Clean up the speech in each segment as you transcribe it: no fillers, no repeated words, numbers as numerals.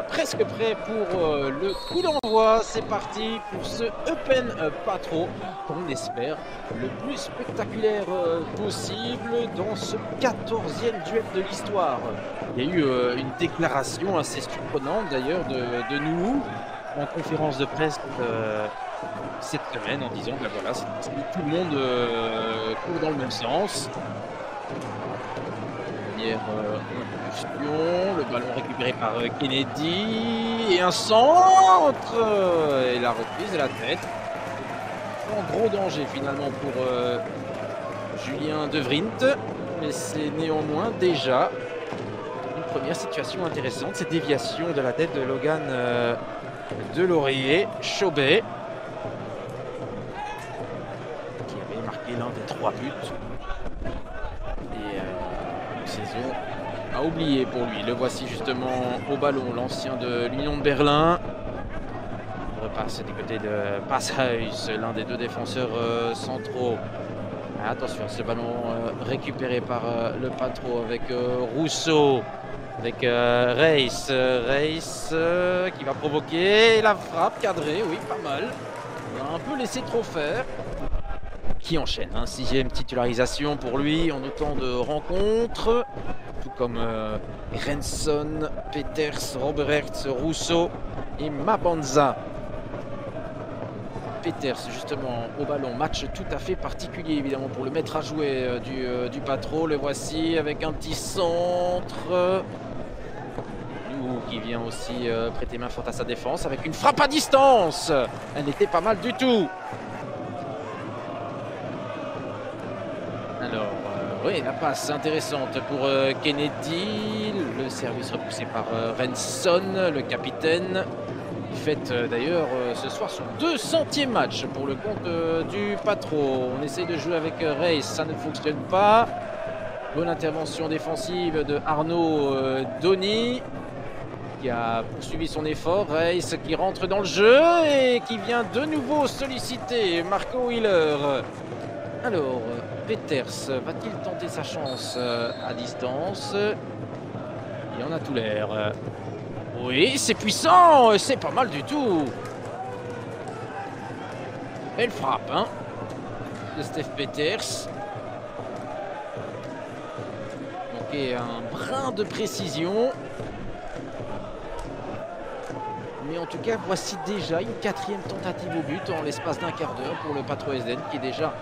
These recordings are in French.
presque prêt pour le coup d'envoi. C'est parti pour ce Open Patro qu'on espère le plus spectaculaire possible dans ce 14e duel de l'histoire. Il y a eu une déclaration assez surprenante d'ailleurs de nous en conférence de presse cette semaine en disant que voilà, tout le monde court dans le même sens. Première impulsion, le ballon récupéré par Kennedy et un centre et la reprise de la tête. En gros danger finalement pour Julien De Vrient, mais c'est néanmoins déjà une première situation intéressante, cette déviation de la tête de Logan Delorier, Chauvet, qui avait marqué l'un des 3 buts. Et une saison à oublier pour lui. Le voici justement au ballon, l'ancien de l'Union de Berlin. On repasse du côté de Passhuis, l'un des 2 défenseurs centraux. Attention, ce ballon récupéré par le Patro avec Rousseau. Avec Reis qui va provoquer la frappe cadrée, oui, pas mal. On a un peu laissé trop faire. Qui enchaîne, 6e titularisation pour lui en autant de rencontres. Tout comme Renson, Peters, Roberts, Rousseau et Mabanza. Peters justement au ballon, match tout à fait particulier évidemment pour le mettre à jouer du Patro. Le voici avec un petit centre. Qui vient aussi prêter main forte à sa défense avec une frappe à distance. Elle n'était pas mal du tout. Alors, oui, la passe intéressante pour Kennedy. Le service repoussé par Renson, le capitaine. Il fête d'ailleurs ce soir son 200e match pour le compte du Patro. On essaie de jouer avec Reis, ça ne fonctionne pas. Bonne intervention défensive de Arnaud Donny, qui a poursuivi son effort. Reis qui rentre dans le jeu et qui vient de nouveau solliciter Marco Wheeler. Alors, Peters va-t-il tenter sa chance à distance? Il en a tout l'air. Oui, c'est puissant, c'est pas mal du tout. Belle frappe, hein, de Steph Peters. Manqué un brin de précision. Mais en tout cas, voici déjà une 4e tentative au but en l'espace d'un quart d'heure pour le Patro Esden qui est déjà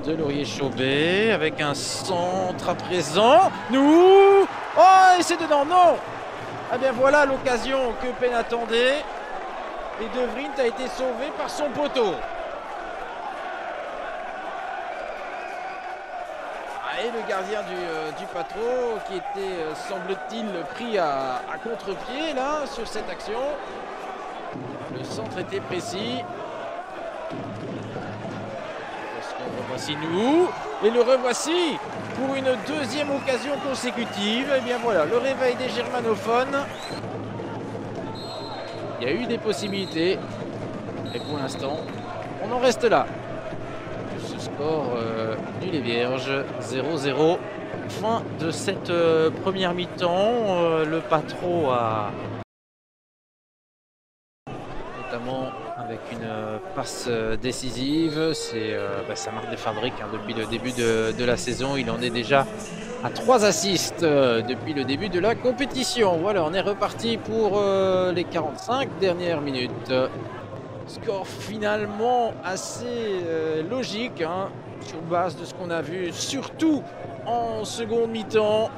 Delorier Chauvet avec un centre à présent. Nous, oh, et c'est dedans, non. Ah bien voilà l'occasion que Penn attendait. Et De Vrient a été sauvé par son poteau. Et le gardien du Patro qui était, semble-t-il, pris à contre-pied là sur cette action. Le centre était précis. Revoici nous. Et le revoici pour une 2e occasion consécutive. Et bien voilà, le réveil des germanophones. Il y a eu des possibilités. Et pour l'instant, on en reste là. Ce score nul et vierge, 0-0. Fin de cette première mi-temps. Le Patro a notamment avec une passe décisive. C'est sa marque de fabrique hein, depuis le début de la saison. Il en est déjà à 3 assists depuis le début de la compétition. Voilà, on est reparti pour les 45 dernières minutes. Score finalement assez logique hein, sur base de ce qu'on a vu, surtout en seconde mi-temps.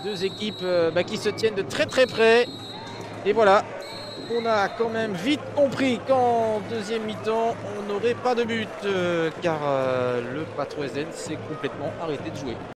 2 équipes qui se tiennent de très très près. Et voilà, on a quand même vite compris qu'en 2e mi-temps, on n'aurait pas de but car le Patro Esden s'est complètement arrêté de jouer.